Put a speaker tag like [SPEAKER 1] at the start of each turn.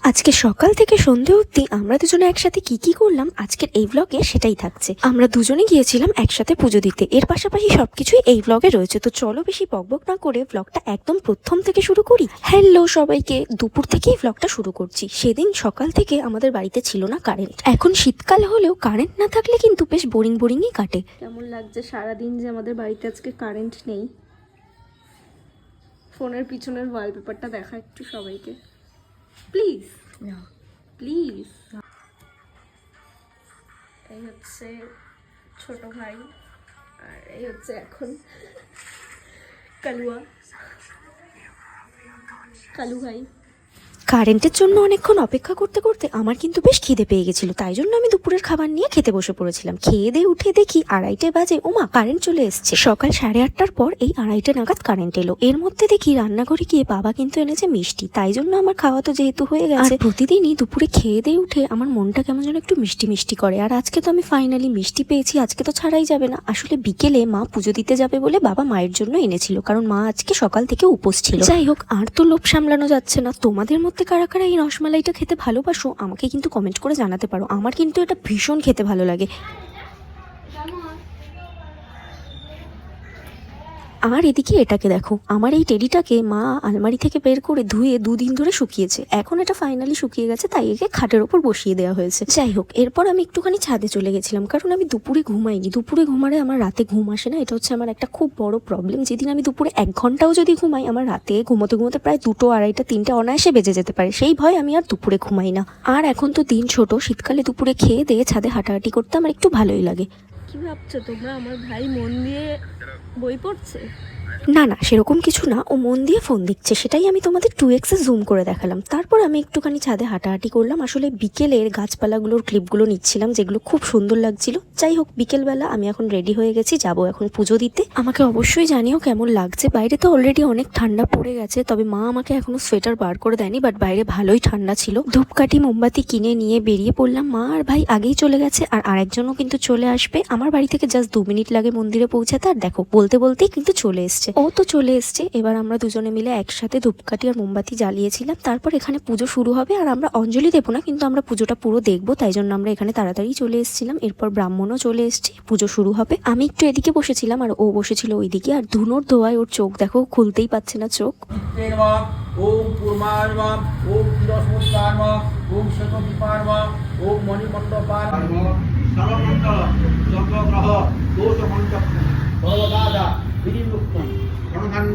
[SPEAKER 1] আজকে সকাল থেকে সন্ধে অবধি আমরা দুজনে একসাথে কি করলাম আজকের এই ব্লগে সেটাই থাকছে। আমরা দুজনে গিয়েছিলাম একসাথে পুজো দিতে, এর পাশাপাশি সবকিছুই এই ব্লগে রয়েছে। তো চলো বেশি বকবক না করে ব্লগটা একদম প্রথম থেকে শুরু করি। হ্যালো সবাইকে, দুপুর থেকেই ব্লগটা শুরু করছি। সেদিন সকাল থেকে আমাদের বাড়িতে ছিল না কারেন্ট। এখন শীতকাল হলেও কারেন্ট না থাকলে কিন্তু বেশ বোরিংই কাটে।
[SPEAKER 2] কেমন লাগছে সারাদিন যে আমাদের বাড়িতে আজকে কারেন্ট নেই। ফোনের পিছনের ওয়ালপেপারটা দেখা একটু সবাইকে প্লিজ, প্লিজ। এই হচ্ছে ছোট ভাই আর এই হচ্ছে এখন কালু ভাই।
[SPEAKER 1] কারেন্টের জন্য অনেকক্ষণ অপেক্ষা করতে করতে আমার কিন্তু বেশ খিদে পেয়ে গেছিল, তাই জন্য আমি দুপুরের খাবার নিয়ে খেতে বসে পড়েছিলাম। খেয়ে দিয়ে উঠে দেখি 2:30 বাজে, ওমা কারেন্ট চলে এসছে। সকাল 8:30টার পর এই 2:30 নাগাদ কারেন্ট এলো। এর মধ্যে দেখি রান্নাঘরে গিয়ে বাবা কিন্তু এনেছে মিষ্টি, তাই জন্য আমার খাওয়া তো যেহেতু হয়ে গেছে, প্রতিদিনই দুপুরে খেয়ে দিয়ে উঠে আমার মনটা কেমন যেন একটু মিষ্টি মিষ্টি করে। আর আজকে তো আমি ফাইনালি মিষ্টি পেয়েছি, আজকে তো ছাড়াই যাবে না। আসলে বিকেলে মা পুজো দিতে যাবে বলে বাবা মায়ের জন্য এনেছিল, কারণ মা আজকে সকাল থেকে উপোস ছিল। যাই হোক, আর তো লোভ সামলানো যাচ্ছে না। তোমাদের মধ্যে কারা কারা এই রসমালাইটা খেতে ভালোবাসো আমাকে কিন্তু কমেন্ট করে জানাতে পারো। আমার কিন্তু এটা ভীষণ খেতে ভালো লাগে। আর এদিকে এটাকে দেখো, আমার এই টেডিটাকে মা আলমারি থেকে বের করে ধুয়ে 2 দিন ধরে শুকিয়েছে। এখন এটা ফাইনালি শুকিয়ে গেছে, তাই একে খাটের ওপর বসিয়ে দেওয়া হয়েছে। যাই হোক, এরপর আমি একটুখানি ছাদে চলে গেছিলাম, কারণ আমি দুপুরে ঘুমাইনি। দুপুরে ঘুমালে আমার রাতে ঘুম আসে না, এটা হচ্ছে আমার একটা খুব বড় প্রবলেম। যেদিন আমি দুপুরে 1 ঘন্টাও যদি ঘুমাই, আমার রাতে ঘুমোতে ঘুমোতে প্রায় 2টো, 2:30, 3টে অনায়াসে বেজে যেতে পারে। সেই ভয় আমি আর দুপুরে ঘুমাই না। আর এখন তো দিন ছোট, শীতকালে দুপুরে খেয়ে দিয়ে ছাদে হাঁটাহাঁটি করতে আমার একটু ভালোই লাগে।
[SPEAKER 2] কি ভাবছো তোমরা, আমার ভাই মন দিয়ে বই পড়ছে?
[SPEAKER 1] না না, সেরকম কিছু না, ও মন দিয়ে ফোন দেখছে, সেটাই আমি তোমাদের 2x জুম করে দেখালাম। তারপর আমি একটুখানি ছাদে হাঁটাহাঁটি করলাম। আসলে বিকেলের গাছপালাগুলোর ক্লিপগুলো নিচ্ছিলাম, যেগুলো খুব সুন্দর লাগছিল। যাই হোক, বিকেলবেলা আমি এখন রেডি হয়ে গেছি, যাবো এখন পুজো দিতে। আমাকে অবশ্যই জানিও কেমন লাগছে। বাইরে তো অলরেডি অনেক ঠান্ডা পড়ে গেছে, তবে মা আমাকে এখনো সোয়েটার বার করে দেয়নি, বাট বাইরে ভালোই ঠান্ডা ছিল। ধূপকাঠি মোমবাতি কিনে নিয়ে বেরিয়ে পড়লাম। মা আর ভাই আগেই চলে গেছে, আর আরেকজনও কিন্তু চলে আসবে। আমার বাড়ি থেকে জাস্ট 2 মিনিট লাগে মন্দিরে পৌঁছাতে। আর দেখো, বলতে বলতেই কিন্তু চলে এসছে। ও তো চলে এসছে। এবার আমরা দুজনে মিলে একসাথে ধূপকাঠি আর মোমবাতি জ্বালিয়েছিলাম। তারপর এখানে পুজো শুরু হবে, আর আমরা অঞ্জলি দেবো না, কিন্তু আমরা পুজোটা পুরো দেখবো, তাই জন্য আমরা এখানে তাড়াতাড়ি চলে এসেছিলাম। এরপর ব্রাহ্মণও চলে এসছে, পুজো শুরু হবে। আমি একটু এদিকে বসেছিলাম আর ও বসেছিল ওইদিকে। আর ধুনোর ধোয়ায় ওর চোখ দেখো, খুলতেই পাচ্ছে না চোখ।
[SPEAKER 3] ওম পূর্ণায় নমঃ, ওম চিরসমুদ্রায় নমঃ, ওম শ্বেতদীপায় নমঃ, ওম মণিমণ্ডপায় নমঃ। সর্বমঙ্গল জগগ্রহ দোষমঞ্চক সর্বদাদা বিধিমুক্তম গণধান।